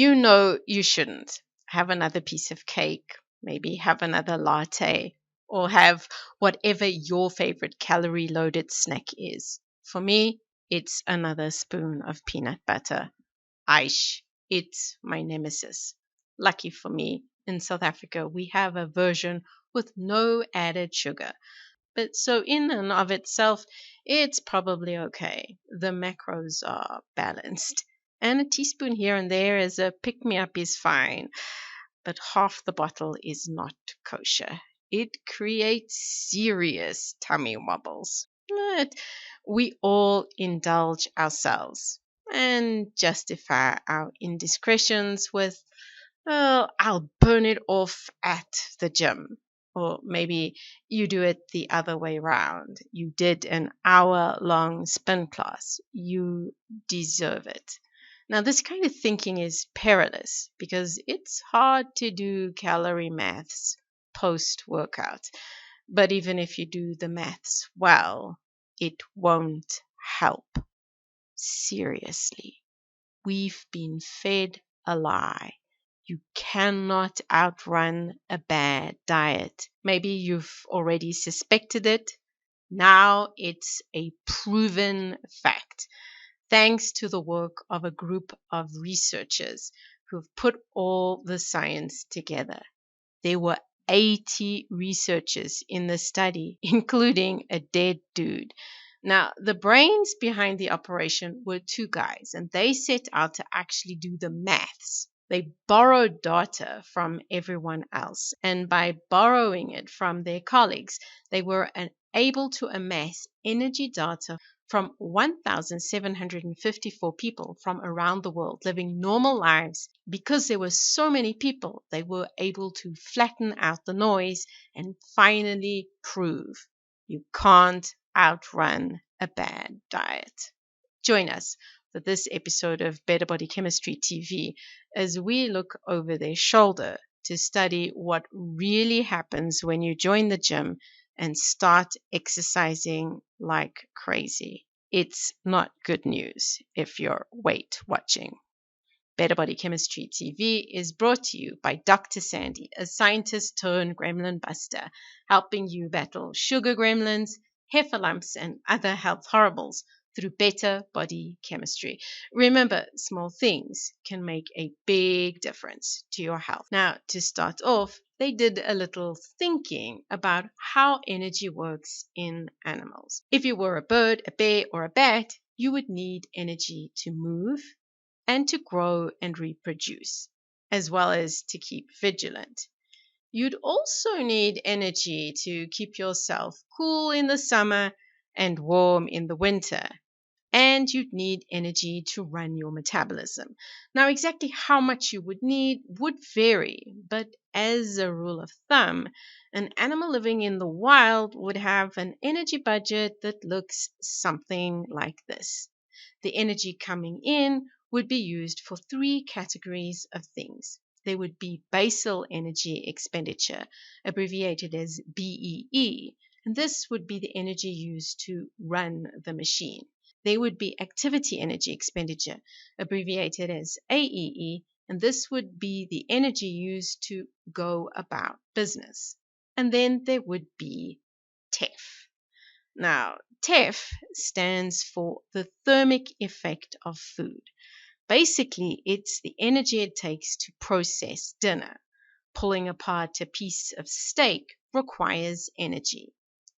You know you shouldn't have another piece of cake, maybe have another latte, or have whatever your favorite calorie loaded snack is. For me, it's another spoon of peanut butter. Aish, it's my nemesis. Lucky for me, in South Africa, we have a version with no added sugar. But so, in and of itself, it's probably okay. The macros are balanced. And a teaspoon here and there as a pick me up is fine. But half the bottle is not kosher. It creates serious tummy wobbles. But we all indulge ourselves and justify our indiscretions with, oh, I'll burn it off at the gym. Or maybe you do it the other way round. You did an hour-long spin class. You deserve it. Now, this kind of thinking is perilous because it's hard to do calorie maths post-workout. But even if you do the maths well, it won't help. Seriously, we've been fed a lie. You cannot outrun a bad diet. Maybe you've already suspected it. Now it's a proven fact, thanks to the work of a group of researchers who've put all the science together. There were 80 researchers in the study, including a dead dude. Now, the brains behind the operation were two guys, and they set out to actually do the maths. They borrowed data from everyone else, and by borrowing it from their colleagues, they were able to amass energy data from 1,754 people from around the world living normal lives. Because there were so many people, they were able to flatten out the noise and finally prove you can't outrun a bad diet. Join us for this episode of Better Body Chemistry TV as we look over their shoulder to study what really happens when you join the gym and start exercising like crazy. It's not good news if you're weight watching. Better Body Chemistry TV is brought to you by Dr. Sandy, a scientist turned gremlin buster, helping you battle sugar gremlins, heifer lumps, and other health horribles through better body chemistry. Remember, small things can make a big difference to your health. Now, to start off, they did a little thinking about how energy works in animals. If you were a bird, a bear, or a bat, you would need energy to move and to grow and reproduce, as well as to keep vigilant. You'd also need energy to keep yourself cool in the summer and warm in the winter. And you'd need energy to run your metabolism. Now, exactly how much you would need would vary, but as a rule of thumb, an animal living in the wild would have an energy budget that looks something like this. The energy coming in would be used for three categories of things. There would be basal energy expenditure, abbreviated as BEE, and this would be the energy used to run the machine. There would be activity energy expenditure, abbreviated as AEE, and this would be the energy used to go about business. And then there would be TEF. Now, TEF stands for the thermic effect of food. Basically, it's the energy it takes to process dinner. Pulling apart a piece of steak requires energy.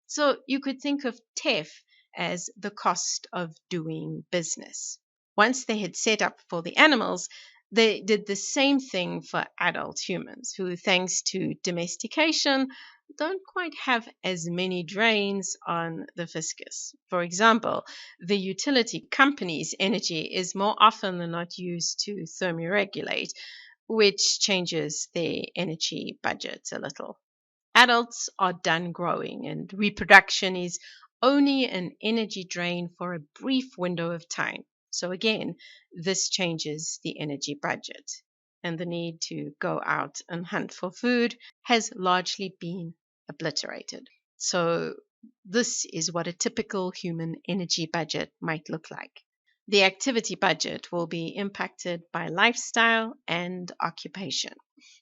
So you could think of TEF as the cost of doing business. Once they had set up for the animals, they did the same thing for adult humans who, thanks to domestication, don't quite have as many drains on the fiscus. For example, the utility company's energy is more often than not used to thermoregulate, which changes their energy budget a little. Adults are done growing, and reproduction is only an energy drain for a brief window of time. So again, this changes the energy budget, and the need to go out and hunt for food has largely been obliterated. So this is what a typical human energy budget might look like. The activity budget will be impacted by lifestyle and occupation.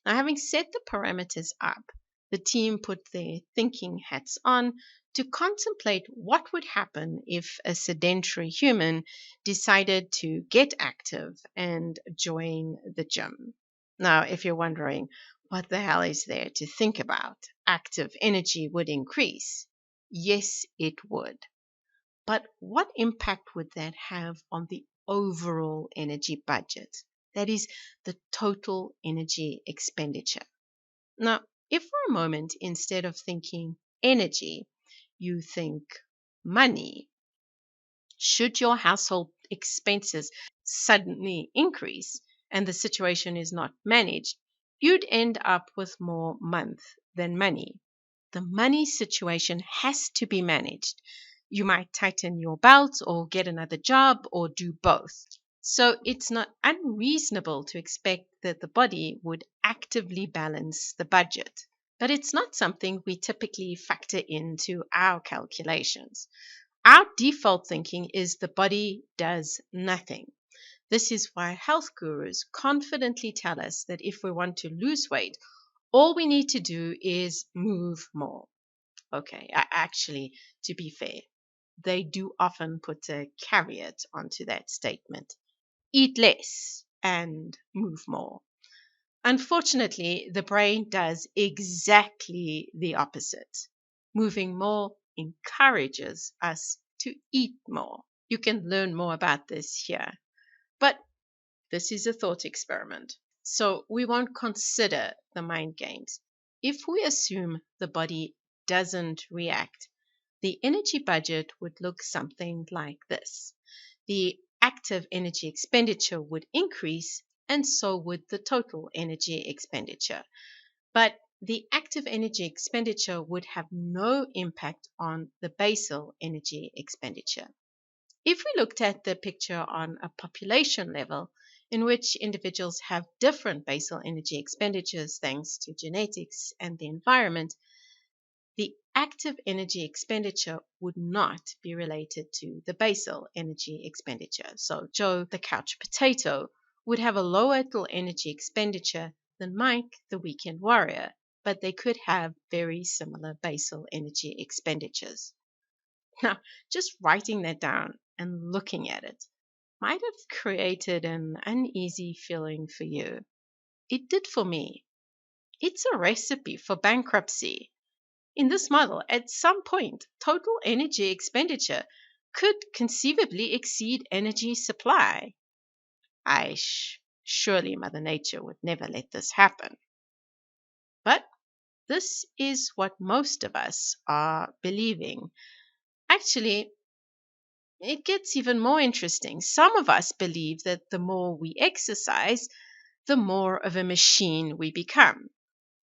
Now, having set the parameters up, the team put their thinking hats on to contemplate what would happen if a sedentary human decided to get active and join the gym. Now, if you're wondering, what the hell is there to think about? Active energy would increase. Yes, it would. But what impact would that have on the overall energy budget? That is the total energy expenditure. Now, if for a moment, instead of thinking energy, you think money, should your household expenses suddenly increase and the situation is not managed, you'd end up with more month than money. The money situation has to be managed. You might tighten your belt or get another job or do both. So it's not unreasonable to expect that the body would actively balance the budget. But it's not something we typically factor into our calculations. Our default thinking is the body does nothing. This is why health gurus confidently tell us that if we want to lose weight, all we need to do is move more. Okay, actually, to be fair, they do often put a caveat onto that statement. Eat less and move more. Unfortunately, the brain does exactly the opposite. Moving more encourages us to eat more. You can learn more about this here. But this is a thought experiment. So we won't consider the mind games. If we assume the body doesn't react, the energy budget would look something like this. The active energy expenditure would increase, and so would the total energy expenditure. But the active energy expenditure would have no impact on the basal energy expenditure. If we looked at the picture on a population level, in which individuals have different basal energy expenditures thanks to genetics and the environment, the active energy expenditure would not be related to the basal energy expenditure. So Joe, the couch potato, would have a lower total energy expenditure than Mike, the weekend warrior, but they could have very similar basal energy expenditures. Now, just writing that down and looking at it might have created an uneasy feeling for you. It did for me. It's a recipe for bankruptcy. In this model, at some point, total energy expenditure could conceivably exceed energy supply. Surely Mother Nature would never let this happen. But this is what most of us are believing. Actually, it gets even more interesting. Some of us believe that the more we exercise, the more of a machine we become.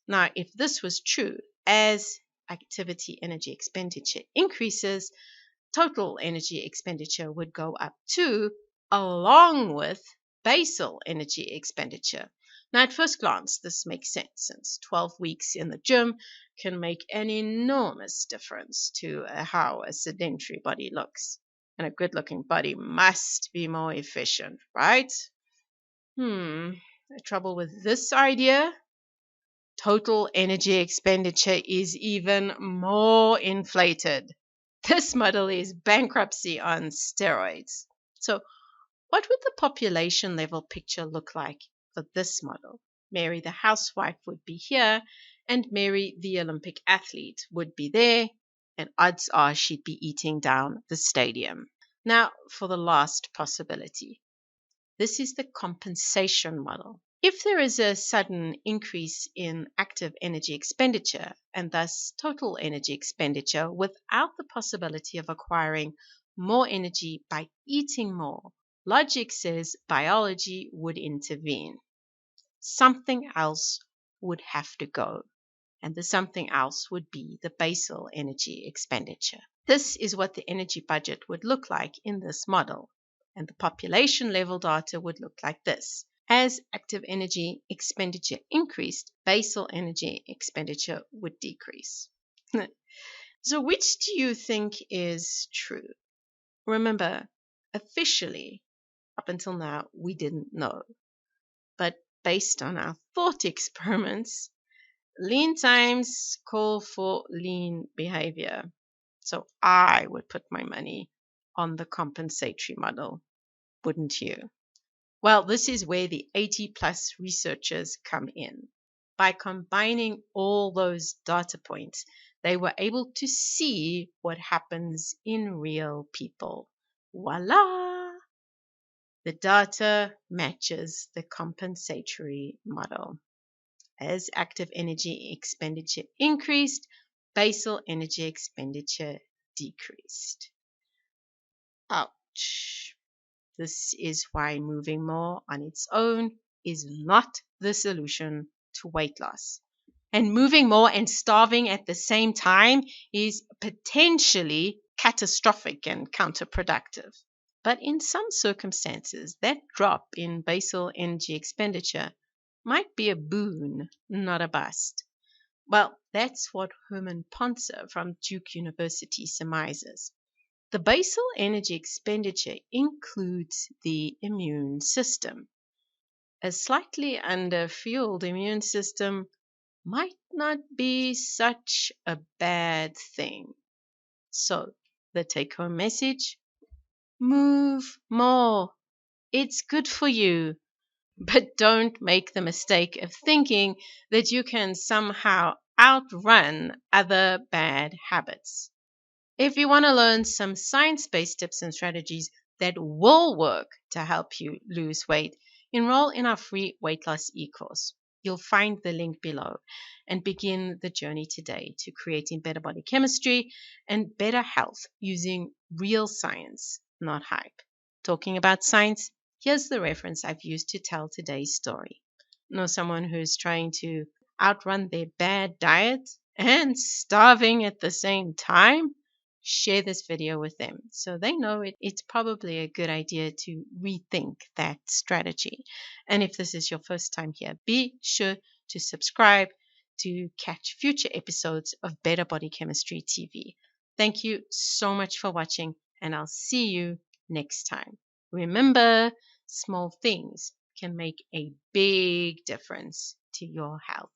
Now, if this was true, as activity energy expenditure increases, total energy expenditure would go up too, along with basal energy expenditure. Now, at first glance, this makes sense since 12 weeks in the gym can make an enormous difference to how a sedentary body looks. And a good looking body must be more efficient, right? The trouble with this idea? Total energy expenditure is even more inflated. This model is bankruptcy on steroids. So, what would the population level picture look like for this model? Mary the housewife would be here, and Mary the Olympic athlete would be there, and odds are she'd be eating down the stadium. Now, for the last possibility. This is the compensation model. If there is a sudden increase in active energy expenditure and thus total energy expenditure without the possibility of acquiring more energy by eating more, logic says biology would intervene. Something else would have to go, and the something else would be the basal energy expenditure. This is what the energy budget would look like in this model, and the population level data would look like this. As active energy expenditure increased, basal energy expenditure would decrease. So which do you think is true? Remember, officially, Up until now, we didn't know. But based on our thought experiments, lean times call for lean behavior. So I would put my money on the compensatory model, wouldn't you? Well, this is where the 80 plus researchers come in. By combining all those data points, they were able to see what happens in real people. Voila! The data matches the compensatory model. As active energy expenditure increased, basal energy expenditure decreased. Ouch. This is why moving more on its own is not the solution to weight loss. And moving more and starving at the same time is potentially catastrophic and counterproductive. But in some circumstances, that drop in basal energy expenditure might be a boon, not a bust. Well, that's what Herman Ponce from Duke University surmises. The basal energy expenditure includes the immune system. A slightly underfueled immune system might not be such a bad thing. So, the take home message: move more. It's good for you. But don't make the mistake of thinking that you can somehow outrun other bad habits. If you want to learn some science-based tips and strategies that will work to help you lose weight, enroll in our free weight loss e-course. You'll find the link below and begin the journey today to creating better body chemistry and better health using real science, not hype. Talking about science, here's the reference I've used to tell today's story. Know someone who's trying to outrun their bad diet and starving at the same time? Share this video with them so they know it's probably a good idea to rethink that strategy. And if this is your first time here, be sure to subscribe to catch future episodes of Better Body Chemistry TV. Thank you so much for watching, and I'll see you next time. Remember, small things can make a big difference to your health.